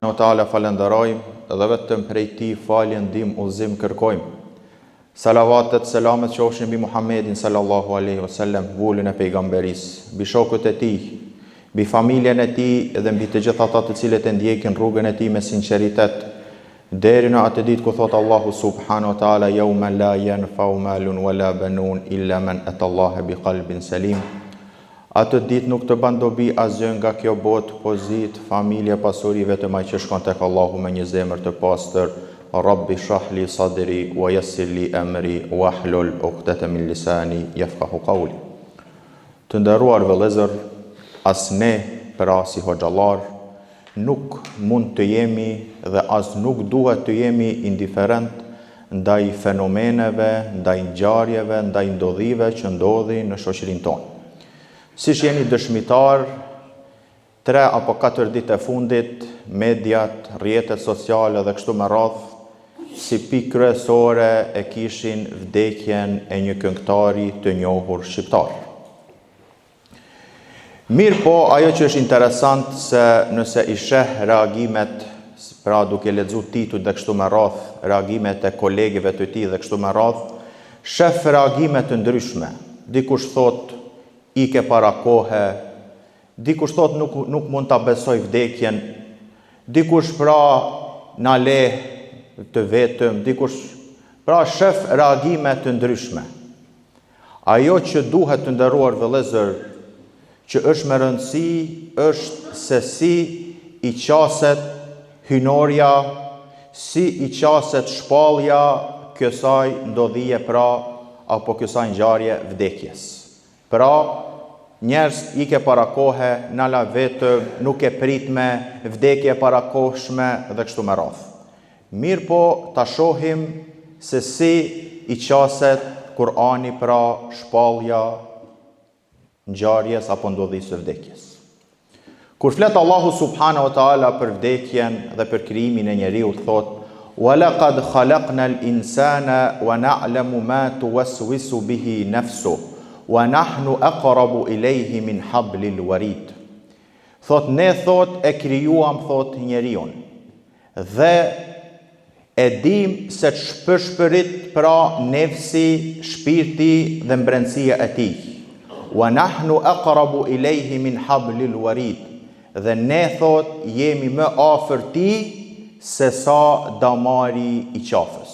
Në ta'ala falenderojmë dhe vetëm prej ti faljen, ndim, udhëzim kërkojmë. Salavatet, selamet qofshin mbi Muhammedin sallallahu alaihi wasallam, vullën e pejgamberisë, mbi shokët e tij, mbi familjen e tij dhe mbi të gjithë ata të cilët e ndjekin rrugën e tij me sinqeritet, deri në atë ditë ku thot Allahu subhanahu wa taala yawma la yanfa'u malun wala banun illa man atallaha biqalbin salim. Atë ditë nuk të bën dobi asgjë nga kjo botë, pozit, familje, pasuri, vetëm ai që shkon tek Allahu me një zemër të pastër. Rabbi shrah li sadri wa yassir li amri wahlul 'uqdatan min lisani yafqahu qawli. Të nderuar vëllezër, as ne pra si hoxhallar nuk mund të jemi dhe as nuk duhet të jemi indiferent ndaj fenomeneve, ndaj ngjarjeve, ndaj ndodhive që ndodhin në shoqërinë tonë. Siç jeni dëshmitar, 3 apo 4 ditë e fundit, mediat, rrjetet sociale dhe kështu me radhë, si pikë kryesore e kishin vdekjen e një këngëtari të njohur shqiptar. Mirë po, ajo që është interesant se nëse i sheh reagimet, pra duke lexuar titull dhe kështu me radhë, reagimet e kolegëve të tij dhe kështu me radhë, shef reagime të ndryshme. Dikush thot ike para kohe, dikush thot nuk mund ta besoj vdekjen, dikush pra na le të vetëm, dikush pra shef reagime të ndryshme. Ajo që duhet të nderuar vëllezër, që është me rëndësi, është se si i qaset hynorja, si i qaset shpallja kësaj ndodhije pra, apo kësaj ngjarje vdekjes. Pra, njerëz ike para kohe, na la vetëm, nuk e pritme, vdekje para kohshme dhe kështu me radhë. Mirë po ta shohim se si i qaset Kur'ani pra shpallja ngjarjes apo ndodhisë së vdekjes. Kur flet Allahu subhanahu wa taala për vdekjen dhe për krijimin e njeriu, thot: "Wa laqad khalaqnal insana wa na'lamu ma tuwaswisu bihi nafsuhu wa nahnu aqrabu ilayhi min hablil warid." Thot ne e krijuam thot njeriu dhe e dim se shpërshpërit pra nefsi, shpirti dhe mbrëmësia e tij. Wa nahnu aqrabu ilayhi min hablil warid. Dhe ne jemi më afër tij se sa damari i qafës.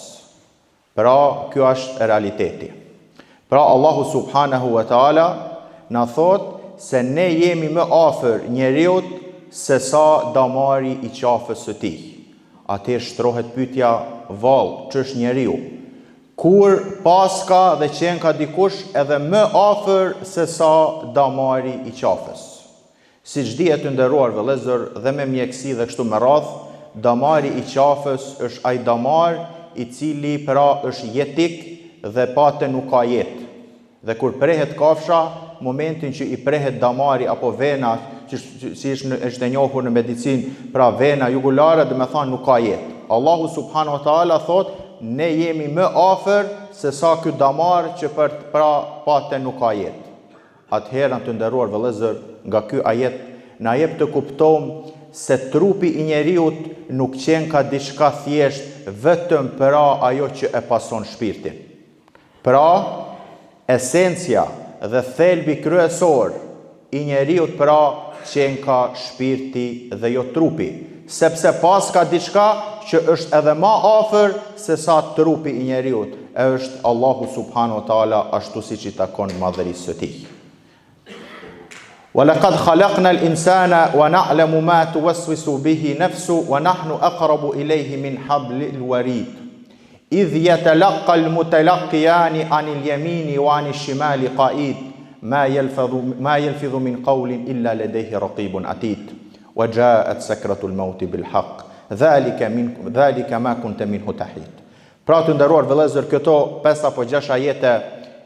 Pra kjo është realiteti. Pra Allahu subhanahu wa taala na thot se ne jemi më afër njeriut se sa damari i qafës së tij. Atëherë shtrohet pyetja, vallë, ç'është njeriu? Kur paska dhe qenë ka dikush edhe më afër se sa damari i qafës. Siç dihet të nderuar vëllezër, dhe me mjeksi dhe kështu me radhë, damari i qafës është ai damar i cili pra është jetik dhe pate nuk ka jetë. Dhe kur prehet kafsha, momentin që i prehet damari apo vena, që si është e njohur në medicinë, pra vena jugulare, dhe me thanë nuk ka jetë. Allahu subhanahu wa taala thot, ne jemi më afër se sa ky damar që pra pate nuk ka jetë. Atëherë të nderuar vëllezër, nga ky ajet na jep të kuptojmë se trupi i njeriut nuk qenë ka diçka thjesht vetëm pra ajo që e pason shpirtin. Pra, esencia dhe thelbi kryesor i njeriut pra qenë ka shpirti dhe jo trupi, sepse pas ka diçka që është edhe ma afër se sa trupi i njeriut, është Allahu subhanahu wa taala ashtu siç i takon madhërisë së tij. Wa laqad khalaqna al-insana wa na'lamu ma tuwaswisu bihi nafsu wa nahnu aqrabu ilayhi min hablil warid. Idh yatalaqqa al-mutalaqqiyan 'anil yamini wa 'anil shimali qa'id ma yalfidhu min qawlin illa ladayhi raqibun atid wa ja'at sakratul maut bil haqq dhalika ma kunta minhu tahid. Pra të nderuar vëllezër, këto 5 apo 6 ajete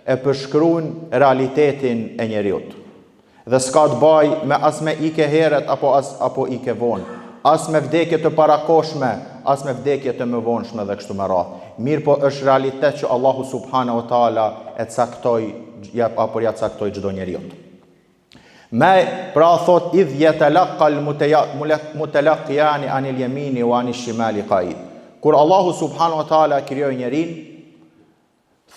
e përshkruajnë realitetin e njeriut. Dhe s'ka të baj me as me ike heret apo ike vonë, as me vdekje të parakoshme, as me vdekje të më vonshme dhe kështu me radhë. Mirë po është realitet që Allahu subhanahu wa taala e caktoi apo ja caktoi çdo njeriu. Pra thot idh yatalaqqa al-mutalaqiyani anil yamini wa anil shimali qa'id. Kur Allahu subhanahu wa taala krijoi njerin,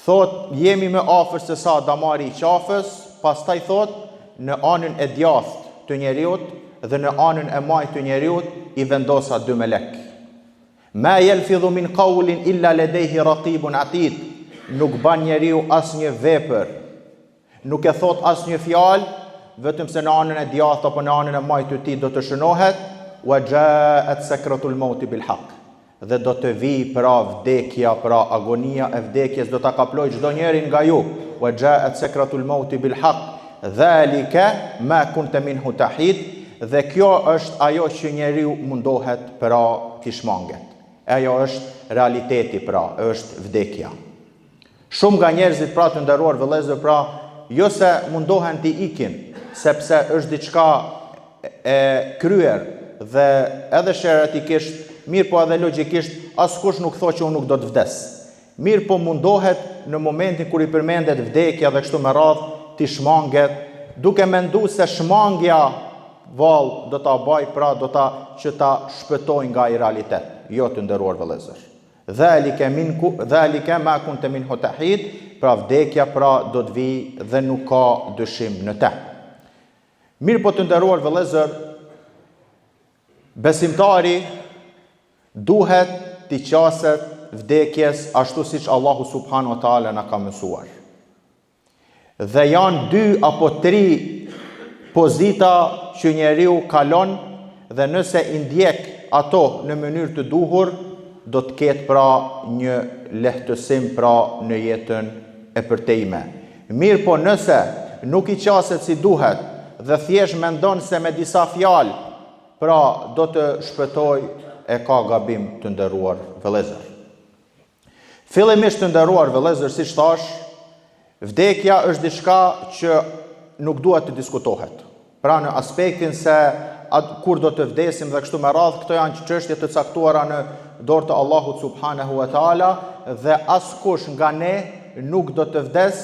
thot jemi më afër se sa damari i qafës, pastaj thot në anën e djathtë të njeriut dhe në anën e majtë të njeriut i vendosa dy melek. Ma yalfidhu min qawlin illa ladayhi raqibun atid. Nuk ban njeriu asnjë vepër, nuk e thot asnjë fjalë, vetëm se në anën e djathtë apo në anën e majtë të tij do të shënohet, wa ja'at sakratul mauti bil haqq. Dhe do të vi pra vdekja, pra agonia e vdekjes do ta kaploj çdo njeri nga ju. Wa ja'at sakratul mauti bil haqq. Dhalika ma kunta minhu tahid. Dhe kjo është ajo që njeriu mundohet pra t'i shmanget. Ajo është realiteti pra, është vdekja. Shumë nga njerëzit pra të nderuar vëllezër pra, jo se mundohen t'i ikin, sepse është diçka e kryer dhe edhe sheretikisht, mirë po edhe logjikisht, askush nuk thot që unë nuk do të vdes. Mirë po mundohet në momentin kur i përmendet vdekja dhe kështu me radhë, t'i shmanget, duke mendu se shmangja vallë do ta baj pra do ta që ta shpëtoj nga i realitet. Jo të nderuar vëllezër. Dhalika ma kunta minhu tahid, pra vdekja pra do të vi dhe nuk ka dyshim në te. Mirë po të nderuar vëllezër, besimtari duhet t'i qaset vdekjes ashtu siç Allahu subhanahu wa taala na ka mësuar. Dhe janë 2 apo 3 pozita që njeriu kalon dhe nëse i ndjek ato në mënyrë të duhur, do të ketë pra një lehtësim pra në jetën e përtejme. Mirë po nëse nuk i qaset si duhet dhe thjesht mendon se me disa fjalë pra do të shpëtoj, e ka gabim të nderuar vëllezër. Fillimisht të nderuar vëllezër, siç thash, vdekja është diçka që nuk duhet të diskutohet. Pra në aspektin se kur do të vdesim dhe kështu me radhë, këto janë çështje të caktuara në dorë të Allahut subhanahu wa taala dhe askush nga ne nuk do të vdes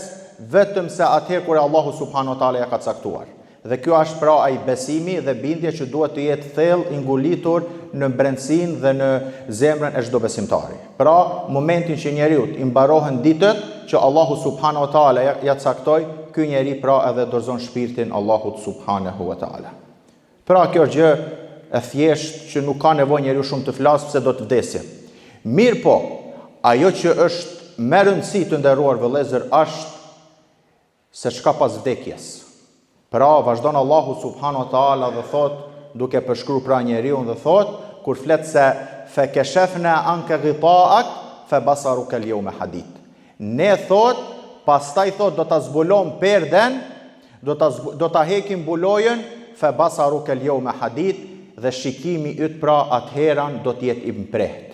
vetëm se atëherë kur Allahu subhanahu wa taala ja ka caktuar. Dhe kjo është pra ai besimi dhe bindja që duhet të jetë thellë i ngulitur në brendësinë dhe në zemrën e çdo besimtari. Pra, momentin që njeriu i mbarohen ditët që Allahu subhanahu wa taala ja caktoi, ky njeri pra edhe dorëzon shpirtin Allahut subhanahu wa taala. Pra kjo është gjë e thjesht që nuk ka nevojë njeriu shumë të flasë pse do të vdesë. Mirë po, ajo që është më rëndësi të nderuar vëllezër është se çka pas vdekjes. Pra vazhdon Allahu subhanahu wa taala dhe thot, duke përshkruar pra njeriu dhe thot, kur flet se fa kashafna anka ghita'ak fa basaruka al-yawma hadid. Ne thot, pastaj thot do ta zbulojm perden, do ta hekim bulojën fa basaruka al-yawma hadid dhe shikimi yt pra atëheran do të jetë i mprehtë.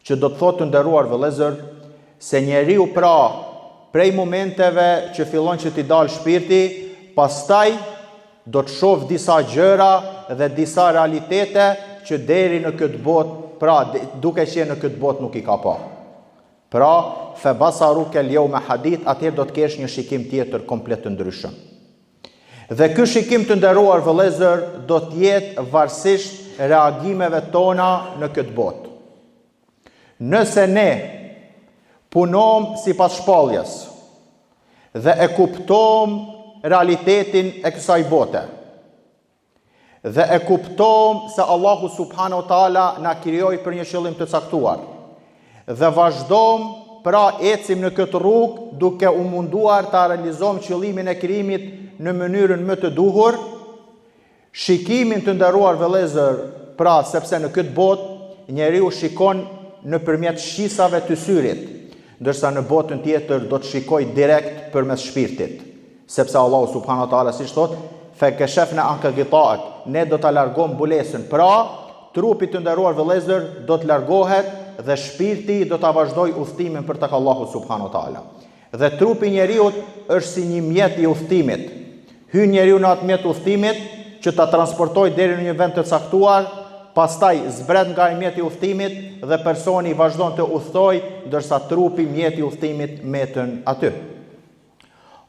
Që do të thotë të nderuar vëllezër se njeriu pra prej momenteve që fillon që t'i dalë shpirti, pastaj do të shoh disa gjëra dhe disa realitete që deri në këtë botë, pra duke qenë në këtë botë nuk i ka pa. Pra, fa basaruka al-yawma hadid, atëherë do të kesh një shikim tjetër komplet të ndryshëm. Dhe ky shikim të nderuar vëllezër do të jetë varësisht reagimeve tona në këtë botë. Nëse ne punom sipas shpalljes dhe e kuptom realitetin e kësaj bote dhe e kuptom se Allahu subhanahu wa taala na krijoi për një qëllim të caktuar dhe vazhdom pra ecim në këtë rrugë duke u munduar ta realizojmë qëllimin e krijimit në mënyrën më të duhur, shikimin të nderuar vëllezër, pra sepse në këtë botë njeriu shikon nëpërmjet shisave të syrit, ndërsa në botën tjetër do të shikoj direkt përmes shpirtit, sepse Allahu subhanahu wa taala siç thotë, fa kashafna anka ghita'ak, ne do ta largojmë mbulesën. Pra, trupi të nderuar vëllezër do të largohet dhe shpirti do ta vazhdojë udhtimin për tek Allahu subhanahu wa taala. Dhe trupi njeriu është si një mjet i udhtimit. Hyn njeriu në atë mjet udhtimit që ta transportojë deri në një vend të caktuar, pastaj zbret nga mjeti i udhtimit dhe personi vazhdon të udhtojë, ndërsa trupi mjeti i udhtimit metën aty.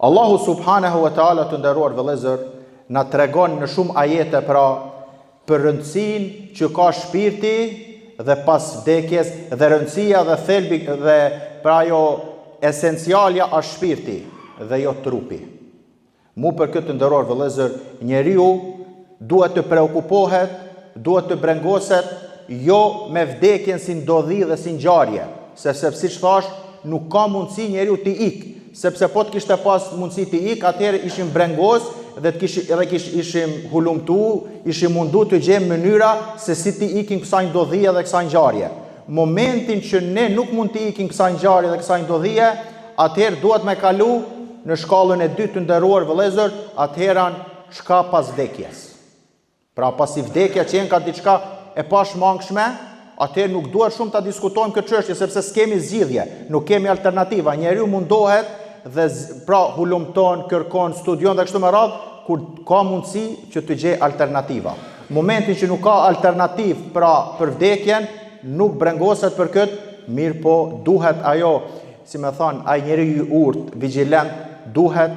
Allahu subhanahu wa taala të nderuar vëllezër na tregon në shumë ajete pra për rëndësinë që ka shpirti dhe pas vdekjes dhe rëndësia dhe thelbi dhe pra ajo esencialja është shpirti dhe jo trupi. Mu për këtë nderor vëllezër, njeriu duhet të preokupohet, duhet të brengoset jo me vdekjen si ndodhi dhe si ngjarje, sepse siç thash, nuk ka mundësi njeriu të ikë, sepse po të kishte pas mundësi të ikë, atëherë ishim brengos dhe ishim hulumtu, ishim mundu të gjejmë mënyra se si të ikim kësaj ndodhie dhe kësaj ngjarje. Momentin që ne nuk mund të ikim kësaj ngjarje dhe kësaj ndodhie, atëherë duhet me kalu në shkallën e dytë të nderuar vëllezër, atëherë çka pas vdekjes. Pra pasi vdekja që ka diçka e pashmangshme, atëherë nuk duhet shumë ta diskutojmë këtë çështje sepse s'kemi zgjidhje, nuk kemi alternativa. Njeriu mundohet dhe pra hulumton, kërkon, studion dhe kështu me radhë, kur ka mundësi që të gjej alternativa. Momentin që nuk ka alternativë pra për vdekjen, nuk brengoset për këtë, mirë po duhet ajo, si me thonë, ai njeriu i urtë, vigjilent, duhet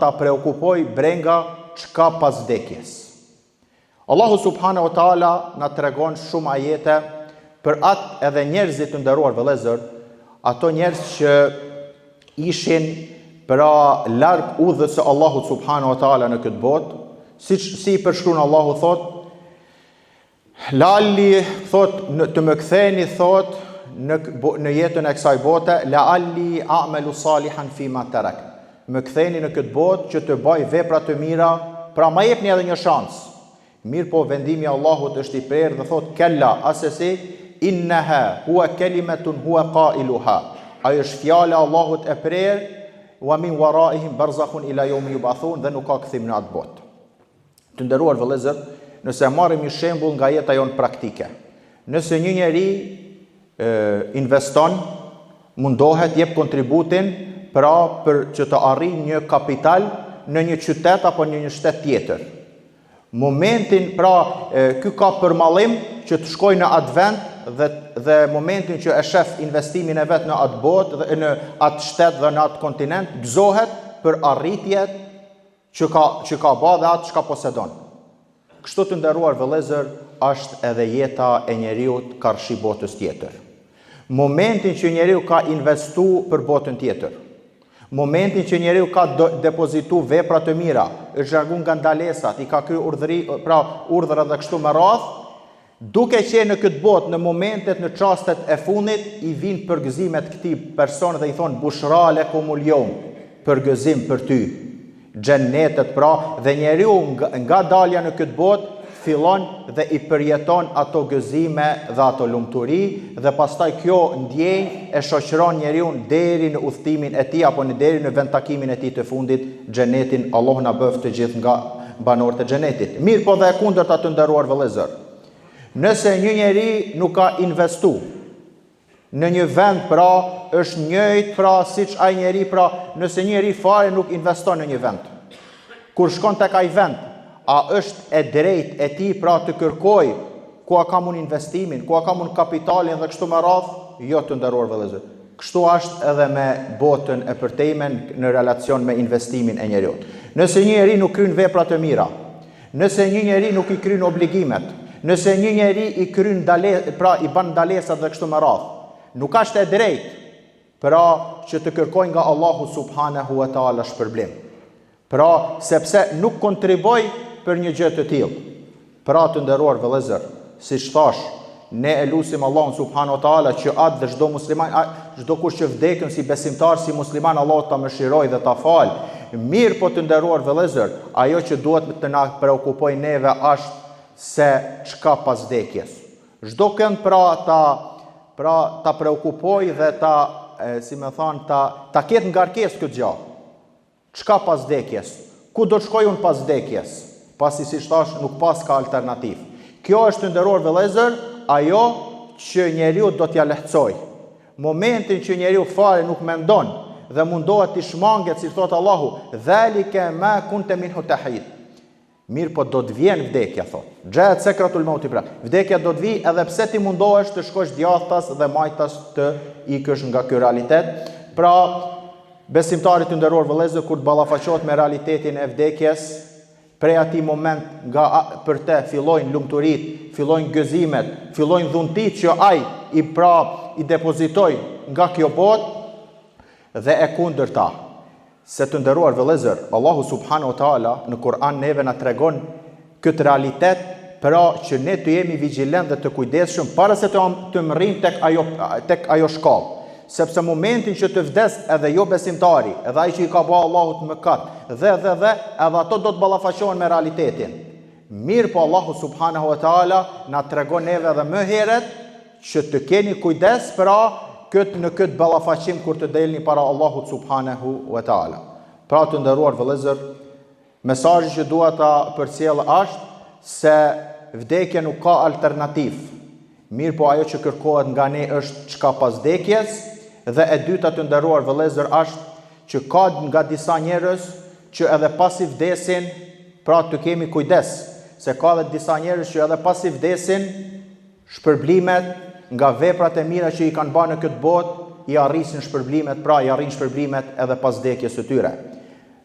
ta preokupoj brenga çka pas vdekjes. Allahu subhanahu wa taala na tregon shumë ajete për atë edhe njerëzit të nderuar vëllezër, ato njerëz që ishin pra larg udhës së Allahut subhanahu wa taala në këtë botë, si përshkruan Allahu thot, lalli thot të më ktheni thot në jetën e kësaj bote, la'alli a'malu salihan fima tarak. Më ktheni në këtë botë që të bëj vepra të mira, pra ma jepni edhe një shans. Mirë po vendimi Allahut është i prerë dhe thot kella asesi innaha huwa kalimatun huwa qailuha. Ajo është fjala e Allahut e prerë, wa min waraihim barzakhun ila yawmi yub'athun, dhe nuk ka kthim në atë botë. Të nderuar vëllezër, nëse marrim një shembull nga jeta jonë praktike. Nëse një njeri investon, mundohet jep kontributin pra për që të arrijë një kapital në një qytet apo në një shtet tjetër. Momentin pra ky ka përmallim që të shkojë në atë vend dhe momentin që e shef investimin e vet në atë botë dhe në atë shtet dhe në atë kontinent, gëzohet për arritjet që ka bë dhe atë çka posedon. Kështu të nderuar vëllezër, është edhe jeta e njeriut karshi botës tjetër. Momentin që njeriu ka investu për botën tjetër, momentin që njeriu ka depozitu vepra të mira, është largu nga ndalesat, i ka kryer urdhra dhe kështu me radhë, duke qenë në këtë botë, në momentet, në çastet e fundit, i vinë përgëzimet këtij personi dhe i thonë bushra lekumul yawm, përgëzim për ty, xhennetet pra, dhe njeriu nga dalja në këtë botë fillon dhe i përjeton ato gëzime dhe ato lumturi, dhe pastaj kjo ndjenjë e shoqëron njeriu deri në udhtimin e tij apo deri në vendtakimin e tij të fundit, xhenetin. Allah na bëft të gjithë nga banorët e xhenetit. Mirë po dhe e kundërta të nderuar vëllezër. Nëse një njeri nuk ka investu në një vend, pra është njëjtë pra siç ai njeri, pra nëse një njeri fare nuk investon në një vend, kur shkon tek ai vend, a është e drejt e ti pra të kërkoj ku a kam unë investimin, ku a kam unë kapitalin dhe kështu me radhë? Jo të nderuar vëllezër. Kështu është edhe me botën e përtejmen në relacion me investimin e njeriu. Nëse një njeri nuk kryen vepra të mira, nëse një njeri nuk i kryen obligimet, nëse një njeri i kryen i bën ndalesat dhe kështu me radhë, nuk është e drejtë pra që të kërkoj nga Allahu subhanahu wa taala shpërblim. Pra sepse nuk kontriboj për një gjë të tillë. Pra të nderuar vëllezër, siç thash, ne e lutim Allahun subhanahu wa taala që atë dhe çdo musliman, çdo kush që vdekën si besimtar, si musliman, Allahu ta mëshiroj dhe ta fal. Mirë po të nderuar vëllezër, ajo që duhet të na preokupoj neve është se çka pas vdekjes. Çdo kënd ta preokupoj dhe ta ketë ngarkesë këtë gjë. Çka pas vdekjes? Ku do të shkoj unë pas vdekjes? Pasi si thash nuk pas ka alternativë. Kjo është të nderuar vëllezër, ajo që njeriu do t'ja lehtësoj. Momentin që njeriu fare nuk mendon dhe mundohet të shmanget, si thot Allahu, dhalika ma kunta minhu tahid. Mirë po do të vjen vdekja, thot. Xhaat sekratul mauti pra. Vdekja do të vi edhe pse ti mundohesh të shkosh djathtas dhe majtas të ikësh nga ky realitet. Pra Besimtarit të nderuar vëllezër, kur të ballafaqohet me realitetin e vdekjes, prej atij moment nga për te fillojnë lumturit, fillojnë gëzimet, fillojnë dhuntit që ai i depozitoi nga kjo botë dhe e kundërta. Se të nderuar vëllezër, Allahu subhanahu wa taala në Kur'an neve na tregon këtë realitet, pra që ne të jemi vigjilent dhe të kujdesshëm para se të mrrim tek ajo shkallë. Sepse momentin që të vdes edhe jo besimtari, edhe ai që i ka bëu Allahut mëkat, dhe edhe ato do të ballafaqohen me realitetin. Mirë po Allahu subhanahu wa taala na tregon neve edhe më herët që të keni kujdes pra në këtë ballafaqim kur të delni para Allahut subhanahu wa taala. Pra të nderuar vëllezër, mesazhi që dua ta përcjell është se vdekja nuk ka alternativë. Mirë po ajo që kërkohet nga ne është çka pas vdekjes, dhe e dyta të nderuar vëllezër është që ka nga disa njerëz që edhe pasi vdesin, pra të kemi kujdes, se ka edhe disa njerëz që edhe pasi vdesin, shpërblimet nga veprat e mira që i kanë bërë në këtë botë, i arrisin shpërblimet, pra i arrin shpërblimet edhe pas vdekjes së tyre.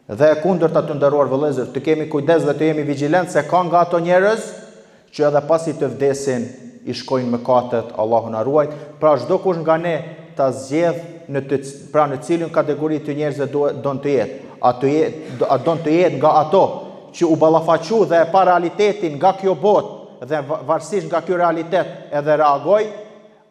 Dhe e kundërta të nderuar vëllezër, të kemi kujdes dhe të jemi vigjilent se ka nga ato njerëz që edhe pasi të vdesin i shkojnë mëkatet, Allahu na ruaj. Pra çdo kush nga ne ta zgjedh në cilën kategori të njerëzve don të jetë. A don të jetë nga ato që u ballafaqu dhe e pa realitetin nga kjo botë dhe varësisht nga ky realitet edhe reagoj,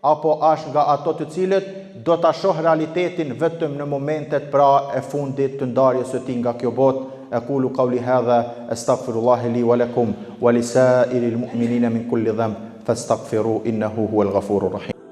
apo është nga ato të cilët do ta shoh realitetin vetëm në momentet pra e fundit të ndarjes së tij nga kjo botë. أقول قولي هذا أستغفر الله لي ولكم ولسائر المؤمنين من كل ذنب فاستغفروا إنه هو الغفور الرحيم.